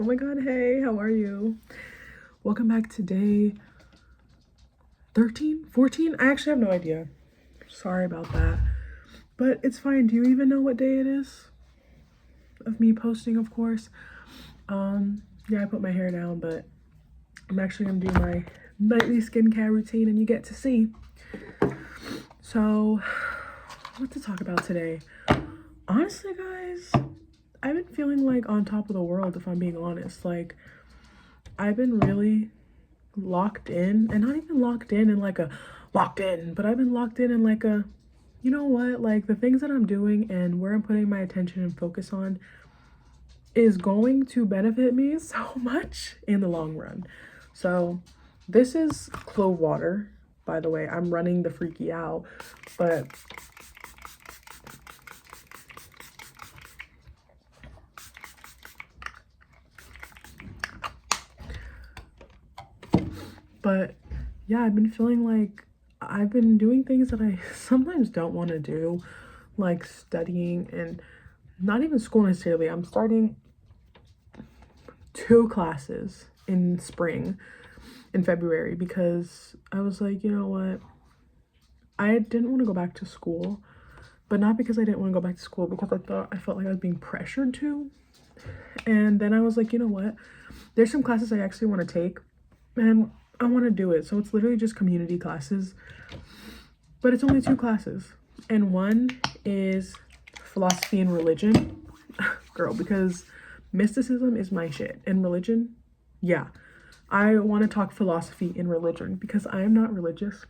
Oh my god, hey, how are you? Welcome back to day 13, 14? I actually have no idea. Sorry about that. But it's fine. Do you even know what day it is? Of me posting, of course. Yeah, I put my hair down, but I'm actually gonna do my nightly skincare routine and you get to see. So, what to talk about today? Honestly, guys, I've been feeling like on top of the world, if I'm being honest. Like, I've been really locked in, and not even locked in like a locked in, but I've been locked in like a, you know what, like the things that I'm doing and where I'm putting my attention and focus on is going to benefit me so much in the long run. So this is clove water, by the way. I'm running the freaky out, but yeah, I've been feeling like I've been doing things that I sometimes don't want to do, like studying, and not even school necessarily. I'm starting 2 classes in spring, in February, because I was like, you know what? I didn't want to go back to school, but not because I didn't want to go back to school, because I felt like I was being pressured to. And then I was like, you know what? There's some classes I actually want to take, and I want to do it. So it's literally just community classes, but it's only 2 classes. And one is philosophy and religion. Girl, because mysticism is my shit. And religion, yeah. I want to talk philosophy and religion because I am not religious,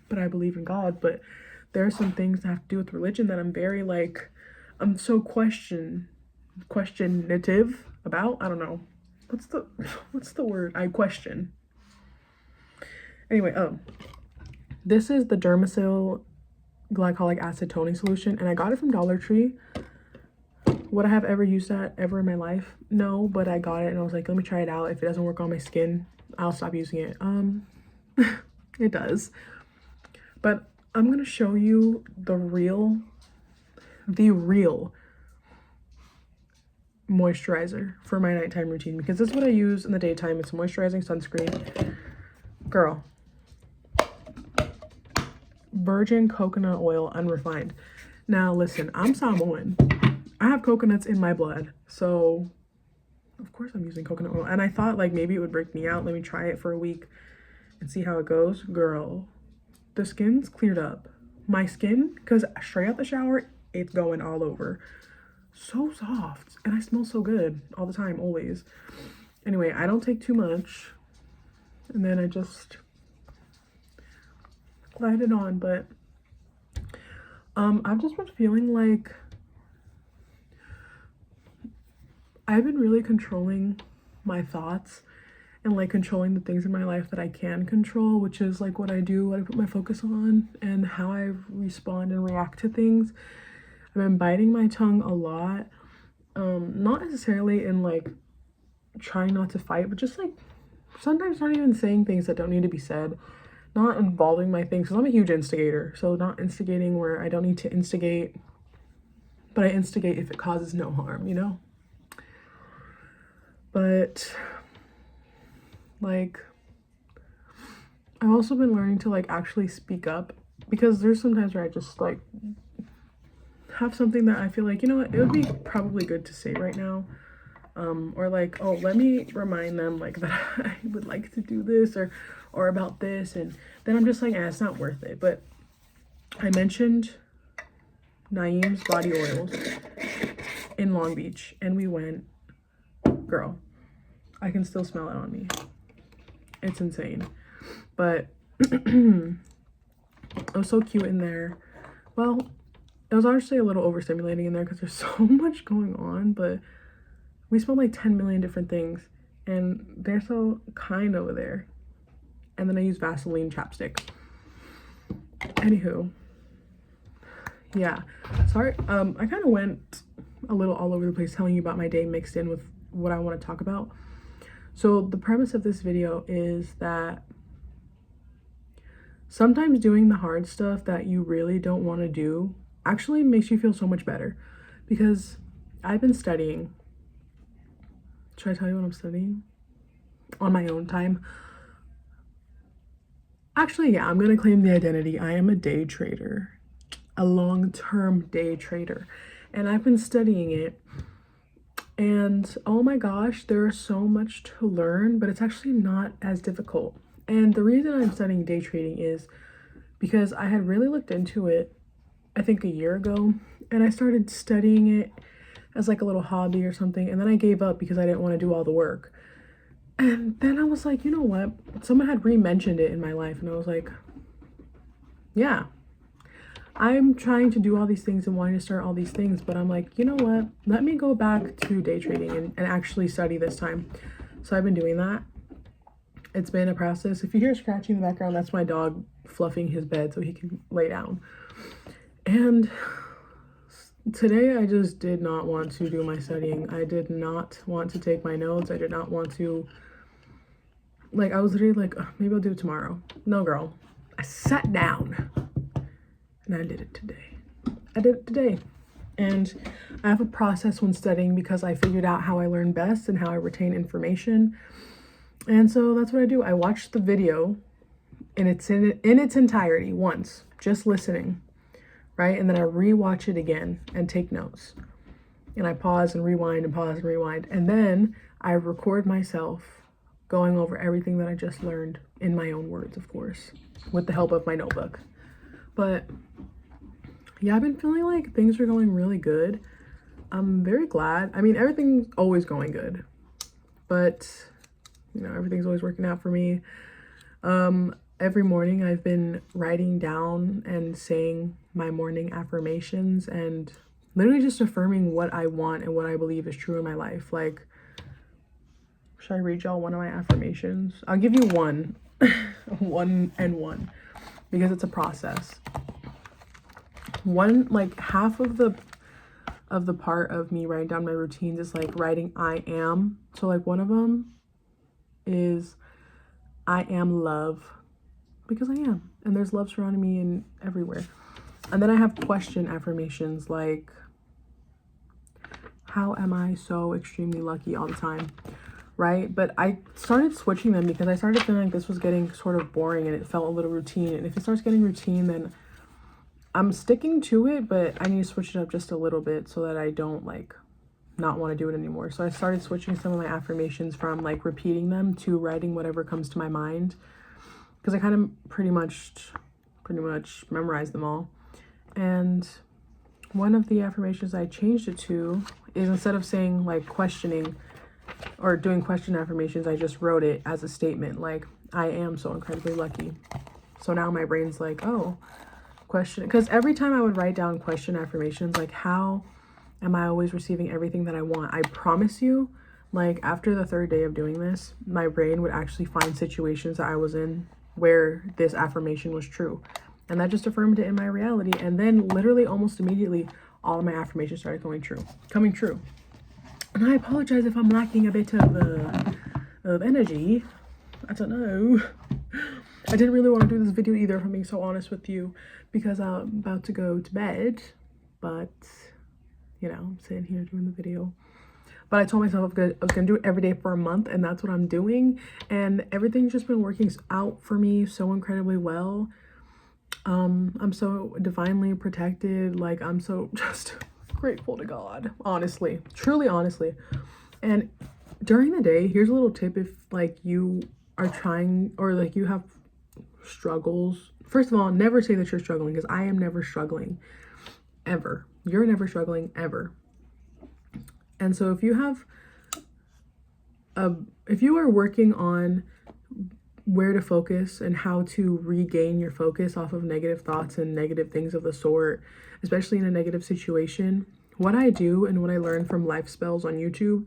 but I believe in God. But there are some things that have to do with religion that I'm very like, I'm so questionative about. I don't know. What's the word? I question. Anyway, this is the Dermasil glycolic acid toning solution, and I got it from Dollar Tree. Would I have ever used that ever in my life? No, but I got it and I was like, let me try it out. If it doesn't work on my skin, I'll stop using it. It does. But I'm gonna show you the real moisturizer for my nighttime routine, because this is what I use in the daytime. It's a moisturizing sunscreen. Girl. Virgin coconut oil, unrefined. Now listen, I'm Samoan. I have coconuts in my blood, so of course I'm using coconut oil. And I thought like maybe it would break me out. Let me try it for a week and see how it goes. Girl, the skin's cleared up. My skin, because straight out the shower, it's going all over. So soft, and I smell so good all the time, always. Anyway, I don't take too much, and then I just glide it on. But I've just been feeling like I've been really controlling my thoughts and like controlling the things in my life that I can control, which is like what I do, what I put my focus on, and how I respond and react to things. I've been biting my tongue a lot. Not necessarily in like trying not to fight, but just like sometimes not even saying things that don't need to be said, not involving my things, because I'm a huge instigator. So not instigating where I don't need to instigate, but I instigate if it causes no harm, you know? But like, I've also been learning to like actually speak up, because there's sometimes where I just like have something that I feel like, you know what, it would be probably good to say right now. Or like, oh, let me remind them like that I would like to do this or about this, and then I'm just like, it's not worth it. But I mentioned Naeem's body oils in Long Beach, and we went, girl, I can still smell it on me. It's insane. But it was so cute in there. Well, it was actually a little overstimulating in there because there's so much going on, but we smelled like 10 million different things, and they're so kind over there. And then I use Vaseline chapstick. Anywho, yeah, sorry. I kind of went a little all over the place telling you about my day mixed in with what I want to talk about. So the premise of this video is that sometimes doing the hard stuff that you really don't want to do actually makes you feel so much better. Because I've been studying Should I tell you what I'm studying? On my own time. Actually, yeah, I'm gonna claim the identity. I am a day trader, a long-term day trader, and I've been studying it. And oh my gosh, there's so much to learn, but it's actually not as difficult. And the reason I'm studying day trading is because I had really looked into it, I think a year ago, and I started studying it as like a little hobby or something, and then I gave up because I didn't want to do all the work. And then I was like, you know what? Someone had re-mentioned it in my life, and I was like, yeah, I'm trying to do all these things and wanting to start all these things, but I'm like, you know what? Let me go back to day trading and actually study this time. So I've been doing that. It's been a process. If you hear scratching in the background, that's my dog fluffing his bed so he can lay down. And today I just did not want to do my studying. I did not want to take my notes. I did not want to, like, I was literally like, "Ugh, maybe I'll do it tomorrow." No, girl. I sat down and I did it today. I did it today. And I have a process when studying because I figured out how I learn best and how I retain information. And so that's what I do. I watch the video in its entirety once, just listening, right? And then I rewatch it again and take notes. And I pause and rewind and pause and rewind. And then I record myself going over everything that I just learned in my own words, of course, with the help of my notebook. But yeah, I've been feeling like things are going really good. I'm very glad. I mean, everything's always going good, but you know, everything's always working out for me. Every morning I've been writing down and saying my morning affirmations and literally just affirming what I want and what I believe is true in my life. Like, should I read y'all one of my affirmations? I'll give you one, one, because it's a process. One, like half of the part of me writing down my routines is like writing I am. So like one of them is I am love, because I am, and there's love surrounding me and everywhere. And then I have question affirmations like, how am I so extremely lucky all the time, right? But I started switching them because I started feeling like this was getting sort of boring and it felt a little routine. And if it starts getting routine, then I'm sticking to it, but I need to switch it up just a little bit so that I don't like not want to do it anymore. So I started switching some of my affirmations from like repeating them to writing whatever comes to my mind, because I kind of pretty much memorized them all. And one of the affirmations I changed it to is, instead of saying like questioning or doing question affirmations, I just wrote it as a statement like, I am so incredibly lucky. So now my brain's like, oh, question, because every time I would write down question affirmations like, how am I always receiving everything that I want? I promise you, like after the third day of doing this, my brain would actually find situations that I was in where this affirmation was true. And that just affirmed it in my reality. And then literally almost immediately, all of my affirmations started coming true. And I apologize if I'm lacking a bit of energy. I don't know. I didn't really want to do this video either, if I'm being so honest with you, because I'm about to go to bed. But you know, I'm sitting here doing the video. But I told myself I was gonna do it every day for a month, and that's what I'm doing. And everything's just been working out for me so incredibly well. I'm so divinely protected. Like, I'm so just grateful to God, honestly, truly, honestly. And during the day, here's a little tip: if like you are trying, or like you have struggles, first of all, never say that you're struggling, because I am never struggling ever. You're never struggling ever. And so if you have if you are working on where to focus and how to regain your focus off of negative thoughts and negative things of the sort, especially in a negative situation, what I do and what I learned from life spells on YouTube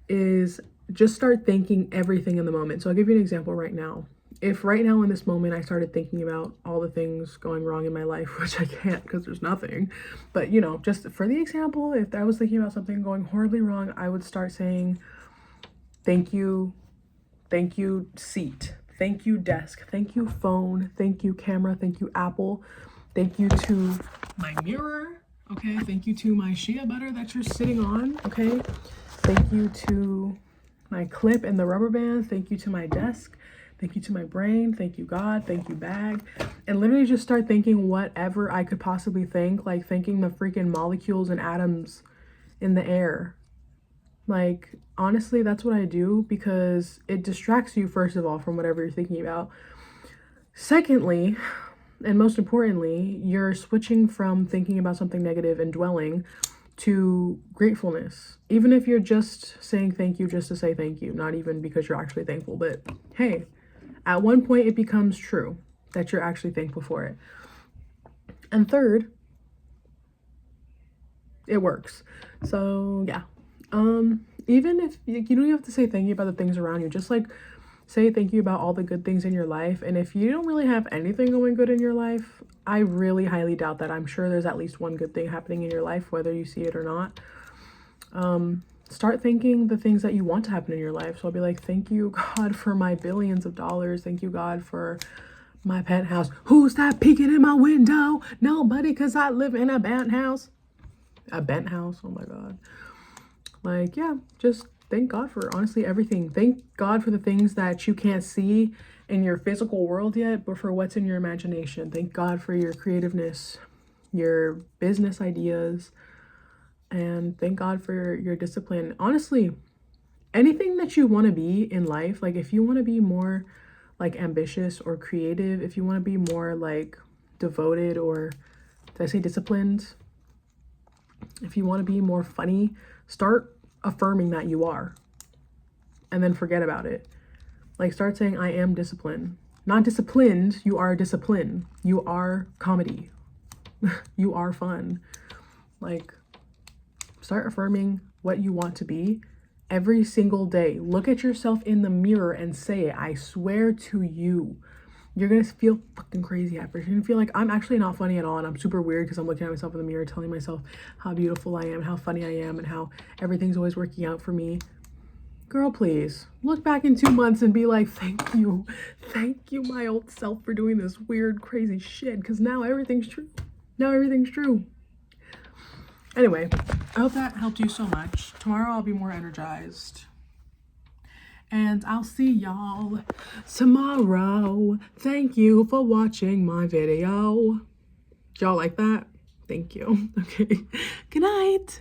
is just start thinking everything in the moment. So I'll give you an example right now. If right now in this moment I started thinking about all the things going wrong in my life, which I can't because there's nothing, but you know, just for the example, if I was thinking about something going horribly wrong, I would start saying, thank you seat, thank you desk, thank you phone, thank you camera, thank you Apple, thank you to my mirror, okay, thank you to my shea butter that you're sitting on, okay, Thank you to my clip and the rubber bands. Thank you to my desk. Thank you to my brain. Thank you, God. Thank you, bag. And literally just start thinking whatever I could possibly think, like thinking the freaking molecules and atoms in the air. Like, honestly, that's what I do because it distracts you, first of all, from whatever you're thinking about. Secondly, and most importantly, you're switching from thinking about something negative and dwelling to gratefulness. Even if you're just saying thank you just to say thank you, not even because you're actually thankful, but hey, at one point it becomes true that you're actually thankful for it. And third, it works. So yeah. Even if you don't even have to say thank you about the things around you, just like say thank you about all the good things in your life. And if you don't really have anything going good in your life, I really highly doubt that. I'm sure there's at least one good thing happening in your life, whether you see it or not. Start thinking the things that you want to happen in your life. So I'll be like, thank you, God, for my billions of dollars. Thank you, God, for my penthouse. Who's that peeking in my window? Nobody, because I live in a bent house. A bent house? Oh my God. Like, yeah, just thank God for honestly everything. Thank God for the things that you can't see in your physical world yet, but for what's in your imagination. Thank God for your creativeness, your business ideas, and thank God for your discipline. Honestly, anything that you want to be in life, like if you want to be more like ambitious or creative, if you want to be more like devoted or did I say disciplined? If you want to be more funny, start affirming that you are and then forget about it. Like start saying, I am disciplined. Not disciplined, you are discipline. You are comedy. You are fun. Like start affirming what you want to be every single day. Look at yourself in the mirror and say it. I swear to you, you're gonna feel fucking crazy at first. You're gonna feel like I'm actually not funny at all and I'm super weird because I'm looking at myself in the mirror telling myself how beautiful I am, how funny I am, and how everything's always working out for me. Girl, please look back in 2 months and be like, thank you, my old self, for doing this weird crazy shit, because now everything's true. Anyway, I hope that helped you so much. Tomorrow I'll be more energized. And I'll see y'all tomorrow. Thank you for watching my video. Y'all like that? Thank you. Okay. Good night.